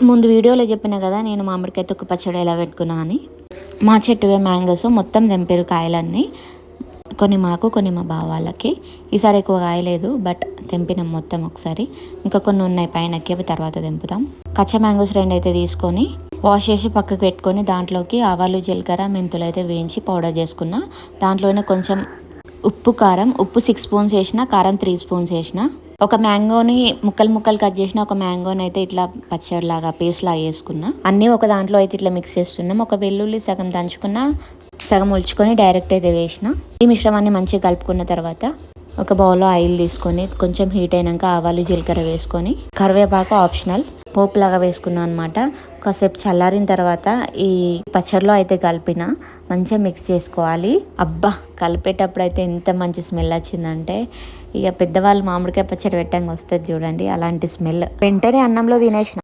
ముందు వీడియోలో చెప్పిన కదా నేను మామిడికాయ తొక్కు పచ్చడి ఎలా పెట్టుకున్నా అని. మా చెట్టువే మ్యాంగోస్ మొత్తం తెంపారు కాయలన్నీ. కొన్ని మాకు కొన్ని మా బావ వాళ్ళకి. ఈసారి ఎక్కువ కాయలేదు బట్ తెంపినాం మొత్తం ఒకసారి. ఇంకా కొన్ని ఉన్నాయి పైనకి, అవి తర్వాత తెంపుతాం. కచ్చా మ్యాంగోస్ 2 అయితే తీసుకొని వాష్ చేసి పక్కకు పెట్టుకొని దాంట్లోకి ఆవాలు జీలకర్ర మెంతులు అయితే వేయించి పౌడర్ చేసుకున్నా. దాంట్లోనే కొంచెం ఉప్పు 6 స్పూన్స్ వేసిన, కారం 3 స్పూన్స్ వేసిన. ఒక మ్యాంగోని ముక్కలు కట్ చేసిన ఒక మ్యాంగోని అయితే ఇట్లా పచ్చడిలాగా పేస్ట్ లాగా వేసుకున్నా. అన్నీ ఒక దాంట్లో అయితే ఇట్లా మిక్స్ చేస్తున్నాం. ఒక వెల్లుల్లి సగం దంచుకున్న, సగం ఉల్చుకొని డైరెక్ట్ అయితే వేసిన. ఈ మిశ్రమాన్ని మంచిగా కలుపుకున్న తర్వాత ఒక బౌల్లో ఆయిల్ తీసుకొని కొంచెం హీట్ అయినాక ఆవాలు జీలకర్ర వేసుకొని, కరివేపాకు ఆప్షనల్, పోపులాగా వేసుకున్నాను అనమాట. కాసేపు చల్లారిన తర్వాత ఈ పచ్చడిలో అయితే కలిపిన మంచిగా మిక్స్ చేసుకోవాలి. అబ్బా కలిపేటప్పుడు అయితే ఎంత మంచి స్మెల్ వచ్చిందంటే, ఇక పెద్దవాళ్ళు మామిడికాయ పచ్చడి పెట్టంగా వస్తుంది చూడండి, అలాంటి స్మెల్. వెంటనే అన్నంలో తినేసిన.